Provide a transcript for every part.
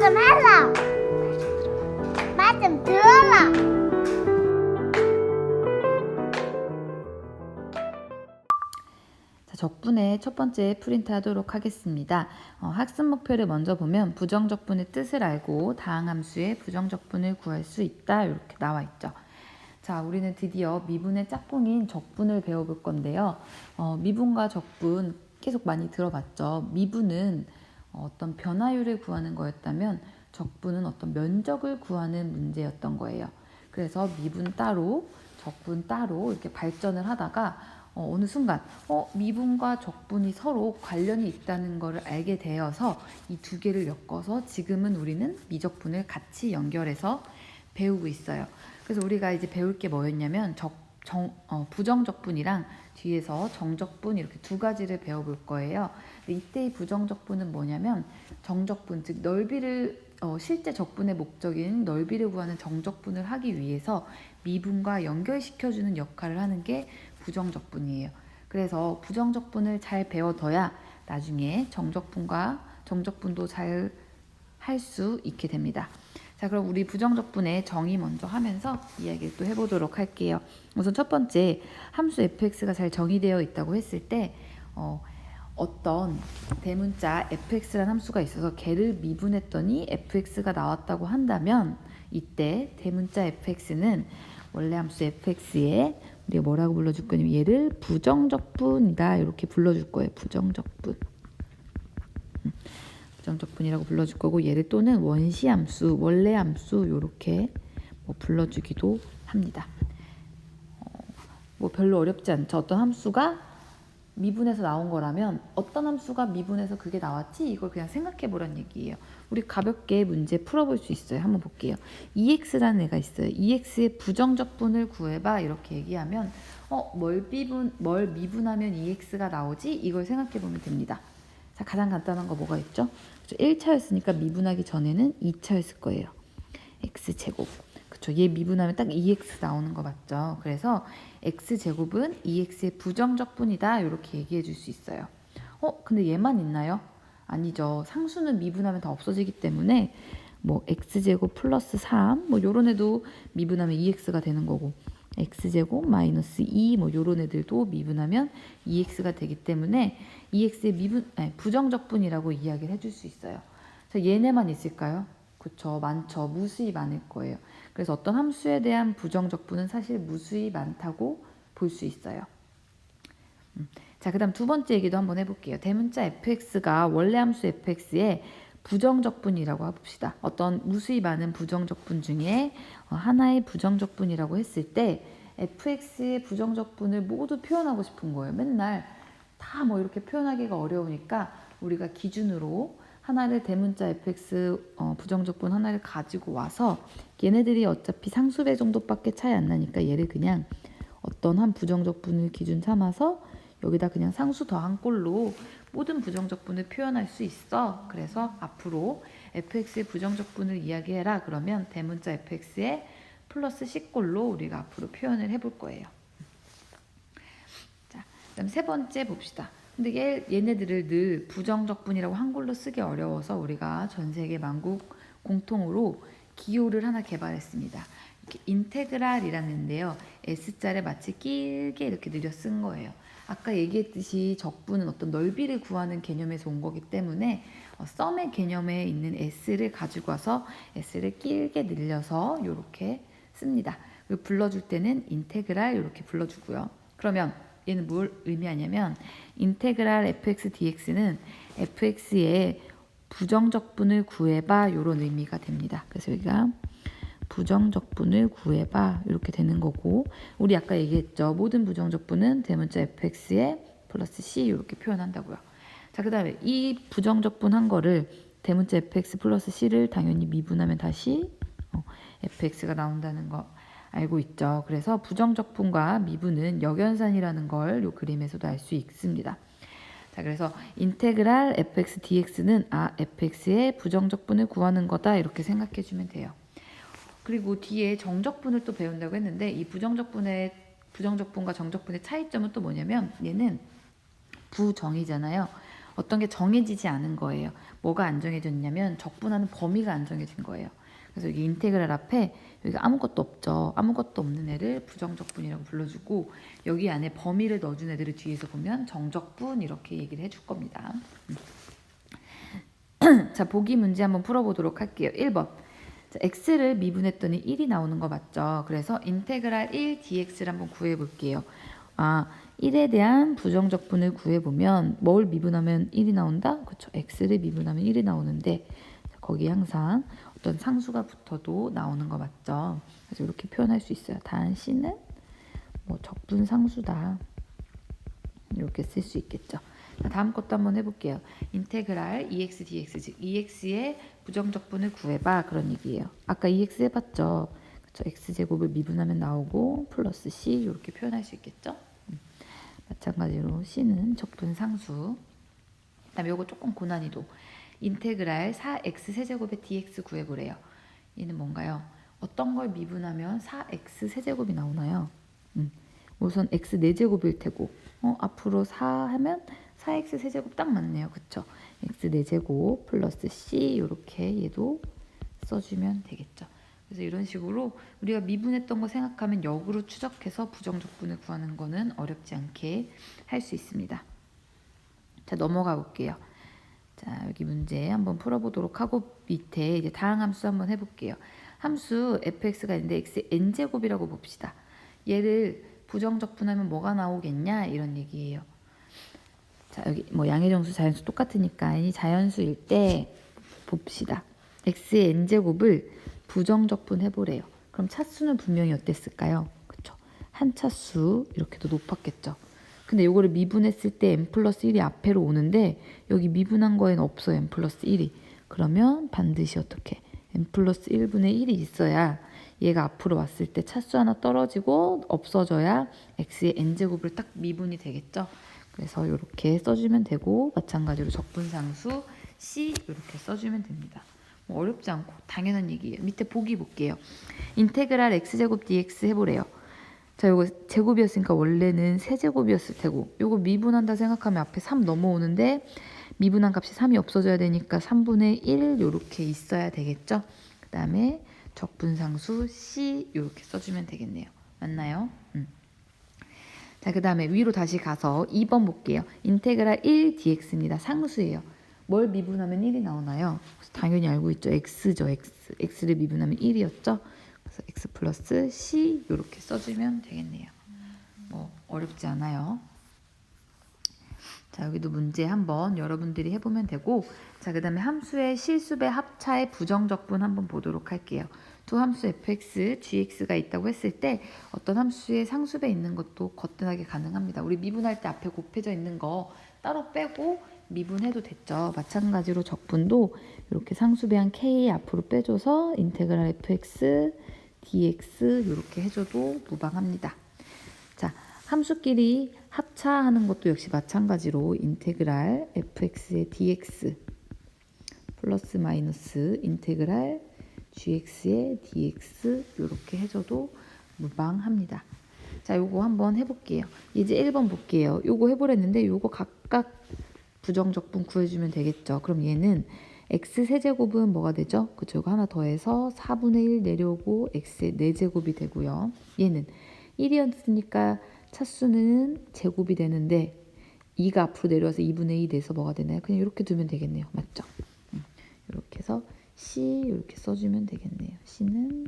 좀 해라. 말 좀 들어라. 자, 적분의 첫 번째 프린트 하도록 하겠습니다. 학습 목표를 먼저 보면 부정적분의 뜻을 알고 다항함수의 부정적분을 구할 수 있다 이렇게 나와 있죠. 자, 우리는 드디어 미분의 짝꿍인 적분을 배워볼 건데요. 미분과 적분 계속 많이 들어봤죠. 미분은 어떤 변화율을 구하는 거였다면 적분은 어떤 면적을 구하는 문제였던 거예요. 그래서 미분 따로 적분 따로 이렇게 발전을 하다가 어느 순간 미분과 적분이 서로 관련이 있다는 것을 알게 되어서 이 두 개를 엮어서 지금은 우리는 미적분을 같이 연결해서 배우고 있어요. 그래서 우리가 이제 배울 게 뭐였냐면 부정적분이랑 뒤에서 정적분 이렇게 두 가지를 배워볼 거예요. 근데 이때의 부정적분은 뭐냐면 정적분, 즉 넓이를 실제 적분의 목적인 넓이를 구하는 정적분을 하기 위해서 미분과 연결시켜주는 역할을 하는 게 부정적분이에요. 그래서 부정적분을 잘 배워둬야 나중에 정적분도 잘 할 수 있게 됩니다. 자, 그럼 우리 부정적분의 정의 먼저 하면서 이야기를 또 해보도록 할게요. 우선 첫 번째, 함수 fx가 잘 정의되어 있다고 했을 때 어떤 대문자 fx라는 함수가 있어서 걔를 미분했더니 fx가 나왔다고 한다면 이때 대문자 fx는 원래 함수 fx에 우리가 뭐라고 불러줄 거냐면 얘를 부정적분이다 이렇게 불러줄 거예요. 부정적분이라고 불러줄 거고 얘를 또는 원시함수, 원래함수 이렇게 불러주기도 합니다. 별로 어렵지 않죠. 어떤 함수가 미분해서 나온 거라면 어떤 함수가 미분해서 그게 나왔지 이걸 그냥 생각해 보란 얘기예요. 우리 가볍게 문제 풀어볼 수 있어요. 한번 볼게요. EX라는 애가 있어요. EX의 부정적분을 구해봐 이렇게 얘기하면 뭘 미분하면 EX가 나오지? 이걸 생각해 보면 됩니다. 자, 가장 간단한 거 뭐가 있죠? 1차였으니까 미분하기 전에는 2차였을 거예요. X제곱. 그쵸. 얘 미분하면 딱 2x 나오는 거 맞죠? 그래서 x제곱은 2x의 부정적분이다 이렇게 얘기해 줄 수 있어요. 근데 얘만 있나요? 아니죠. 상수는 미분하면 다 없어지기 때문에 x제곱 플러스 3 요런 애도 미분하면 2x가 되는 거고 x제곱 마이너스 2 요런 애들도 미분하면 2x가 되기 때문에 2x의 부정적분이라고 이야기를 해줄 수 있어요. 자, 얘네만 있을까요? 그쵸, 많죠. 무수히 많을 거예요. 그래서 어떤 함수에 대한 부정적분은 사실 무수히 많다고 볼 수 있어요. 자, 그 다음 두 번째 얘기도 한번 해볼게요. 대문자 fx가 원래 함수 fx의 부정적분이라고 해봅시다. 어떤 무수히 많은 부정적분 중에 하나의 부정적분이라고 했을 때 fx의 부정적분을 모두 표현하고 싶은 거예요. 맨날 다 이렇게 표현하기가 어려우니까 우리가 기준으로 하나를 대문자 fx 부정적분 하나를 가지고 와서 얘네들이 어차피 상수배 정도밖에 차이 안 나니까 얘를 그냥 어떤 한 부정적분을 기준 삼아서 여기다 그냥 상수 더한 꼴로 모든 부정적분을 표현할 수 있어. 그래서 앞으로 fx의 부정적분을 이야기해라. 그러면 대문자 fx의 플러스 C꼴로 우리가 앞으로 표현을 해볼 거예요. 자, 그다음 세 번째 봅시다. 근데 얘네들을 늘 부정적분이라고 한글로 쓰기 어려워서 우리가 전 세계 만국 공통으로 기호를 하나 개발했습니다. 이렇게 인테그랄이라는데요. S자를 마치 길게 이렇게 늘려 쓴 거예요. 아까 얘기했듯이 적분은 어떤 넓이를 구하는 개념에서 온 거기 때문에 썸의 개념에 있는 S를 가지고 와서 S를 길게 늘려서 이렇게 씁니다. 그리고 불러줄 때는 인테그랄 이렇게 불러주고요. 그러면 얘는 뭘 의미하냐면 인테그랄 fx dx는 fx의 부정적분을 구해봐 이런 의미가 됩니다. 그래서 여기가 부정적분을 구해봐 이렇게 되는 거고 우리 아까 얘기했죠. 모든 부정적분은 대문자 fx에 플러스 c 이렇게 표현한다고요. 자, 그 다음에 이 부정적분 한 거를 대문자 fx 플러스 c를 당연히 미분하면 다시 fx가 나온다는 거 알고 있죠. 그래서 부정적분과 미분은 역연산이라는 걸 이 그림에서도 알 수 있습니다. 자, 그래서 인테그랄 fx dx는 fx의 부정적분을 구하는 거다 이렇게 생각해 주면 돼요. 그리고 뒤에 정적분을 또 배운다고 했는데 이 부정적분과 정적분의 차이점은 또 뭐냐면 얘는 부정이잖아요. 어떤 게 정해지지 않은 거예요. 뭐가 안 정해졌냐면 적분하는 범위가 안 정해진 거예요. 그래서 여기 인테그랄 앞에 여기가 아무것도 없죠. 아무것도 없는 애를 부정적분이라고 불러주고 여기 안에 범위를 넣어준 애들을 뒤에서 보면 정적분 이렇게 얘기를 해줄 겁니다. 자, 보기 문제 한번 풀어보도록 할게요. 1번. 자, x를 미분했더니 1이 나오는 거 맞죠? 그래서 인테그랄 1 dx를 한번 구해볼게요. 1에 대한 부정적분을 구해보면 뭘 미분하면 1이 나온다? 그렇죠. x를 미분하면 1이 나오는데 거기 항상 어떤 상수가 붙어도 나오는 거 맞죠? 그래서 이렇게 표현할 수 있어요. 단 c는 뭐 적분 상수다. 이렇게 쓸 수 있겠죠. 자, 다음 것도 한번 해볼게요. 인테그랄 2x dx 즉 2x의 부정적분을 구해봐 그런 얘기예요. 아까 2x 해봤죠. 그쵸? x제곱을 미분하면 나오고 플러스 c 이렇게 표현할 수 있겠죠. 마찬가지로 c는 적분 상수. 그다음에 요거 조금 고난이도. 인테그랄 4x 세제곱의 dx 구해보래요. 얘는 뭔가요? 어떤 걸 미분하면 4x 세제곱이 나오나요? 우선 x 4제곱일 테고 앞으로 4 하면 4x 세제곱 딱 맞네요. 그쵸? x 4제곱 플러스 c 이렇게 얘도 써주면 되겠죠. 그래서 이런 식으로 우리가 미분했던 거 생각하면 역으로 추적해서 부정적분을 구하는 거는 어렵지 않게 할 수 있습니다. 자, 넘어가 볼게요. 자, 여기 문제 한번 풀어보도록 하고 밑에 이제 다항함수 한번 해볼게요. 함수 fx가 있는데 x n제곱이라고 봅시다. 얘를 부정적분하면 뭐가 나오겠냐 이런 얘기예요. 자, 여기 뭐 양의정수 자연수 똑같으니까 이 자연수일 때 봅시다. x의 n제곱을 부정적분 해보래요. 그럼 차수는 분명히 어땠을까요? 그쵸? 한 차수 이렇게 더 높았겠죠. 근데 이거를 미분했을 때 n 플러스 1이 앞에로 오는데 여기 미분한 거에는 없어요. n 플러스 1이. 그러면 반드시 어떻게? n 플러스 1분의 1이 있어야 얘가 앞으로 왔을 때 차수 하나 떨어지고 없어져야 x의 n제곱을 딱 미분이 되겠죠. 그래서 이렇게 써주면 되고 마찬가지로 적분상수 c 이렇게 써주면 됩니다. 뭐 어렵지 않고 당연한 얘기예요. 밑에 보기 볼게요. 인테그랄 x제곱 dx 해보래요. 자, 요거 제곱이었으니까 원래는 세제곱이었을 테고 요거 미분한다 생각하면 앞에 3 넘어오는데 미분한 값이 3이 없어져야 되니까 3분의 1 요렇게 있어야 되겠죠. 그 다음에 적분상수 c 요렇게 써주면 되겠네요. 맞나요? 자, 그 다음에 위로 다시 가서 2번 볼게요. 인테그랄 1 dx입니다. 상수예요. 뭘 미분하면 1이 나오나요? 당연히 알고 있죠. x죠. x를 미분하면 1이었죠. 그래서 x 플러스 c 이렇게 써주면 되겠네요. 뭐 어렵지 않아요. 자, 여기도 문제 한번 여러분들이 해보면 되고, 자, 그 다음에 함수의 실수배 합차의 부정적분 한번 보도록 할게요. 두 함수 fx, gx가 있다고 했을 때 어떤 함수의 상수배 있는 것도 거뜬하게 가능합니다. 우리 미분할 때 앞에 곱해져 있는 거 따로 빼고 미분해도 됐죠. 마찬가지로 적분도 이렇게 상수배한 k 앞으로 빼줘서 인테그랄 fx, dx 이렇게 해줘도 무방합니다. 자, 함수끼리 합차하는 것도 역시 마찬가지로 인테그랄 fx의 dx 플러스 마이너스 인테그랄 gx의 dx 이렇게 해줘도 무방합니다. 자, 요거 한번 해볼게요. 이제 1번 볼게요. 요거 해보랬는데 요거 각각 부정적분 구해주면 되겠죠. 그럼 얘는 x 세제곱은 뭐가 되죠? 그쵸? 이거 하나 더해서 4분의 1 내려오고 x의 4제곱이 되고요. 얘는 1이었으니까 차수는 제곱이 되는데 2가 앞으로 내려와서 2분의 2 돼서 뭐가 되나요? 그냥 이렇게 두면 되겠네요. 맞죠? 이렇게 해서 C 이렇게 써주면 되겠네요. C는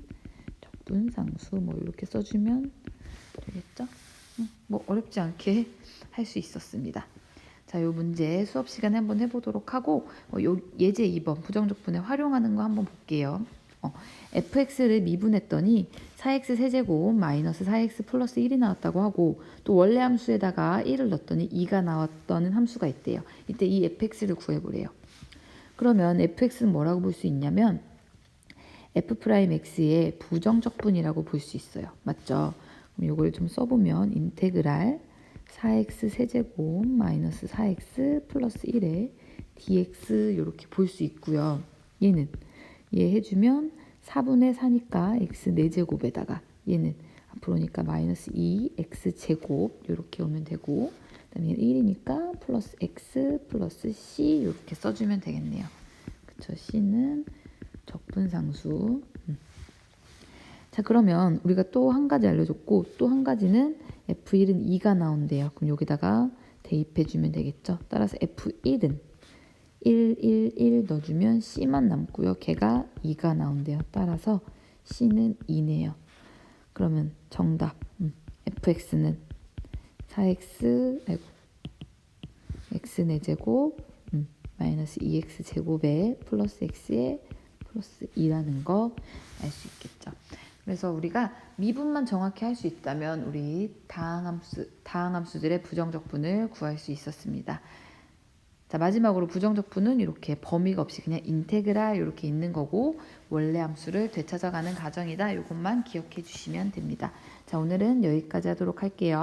적분상수 뭐 이렇게 써주면 되겠죠? 뭐 어렵지 않게 할 수 있었습니다. 자, 요 문제 수업 시간에 한번 해보도록 하고 요 예제 2번 부정적분에 활용하는 거 한번 볼게요. fx를 미분했더니 4x 세제곱 마이너스 4x 플러스 1이 나왔다고 하고 또 원래 함수에다가 1을 넣었더니 2가 나왔다는 함수가 있대요. 이때 이 fx를 구해보래요. 그러면 fx는 뭐라고 볼 수 있냐면 f'x의 부정적분이라고 볼 수 있어요. 맞죠? 그럼 이걸 좀 써보면 인테그랄 4x 세제곱 마이너스 4x 플러스 1에 dx 이렇게 볼 수 있고요. 얘는 얘 해주면 4분의 4니까 x 4제곱에다가 얘는 앞으로니까 마이너스 2 x 제곱 이렇게 오면 되고 그다음에 1이니까 플러스 x 플러스 c 이렇게 써주면 되겠네요. 그쵸? c는 적분상수. 자, 그러면 우리가 또 한 가지 알려줬고 또 한 가지는 F1은 2가 나온대요. 그럼 여기다가 대입해주면 되겠죠. 따라서 F1은 1, 1, 1 넣어주면 C만 남고요. 걔가 2가 나온대요. 따라서 C는 2네요. 그러면 정답 FX는 4X X 4제곱 마이너스 2X 제곱에 플러스 X에 플러스 2라는 거 알 수 있겠죠. 그래서 우리가 미분만 정확히 할 수 있다면 우리 다항함수들의 부정적분을 구할 수 있었습니다. 자, 마지막으로 부정적분은 이렇게 범위가 없이 그냥 인테그랄 이렇게 있는 거고 원래 함수를 되찾아가는 과정이다. 이것만 기억해 주시면 됩니다. 자, 오늘은 여기까지 하도록 할게요.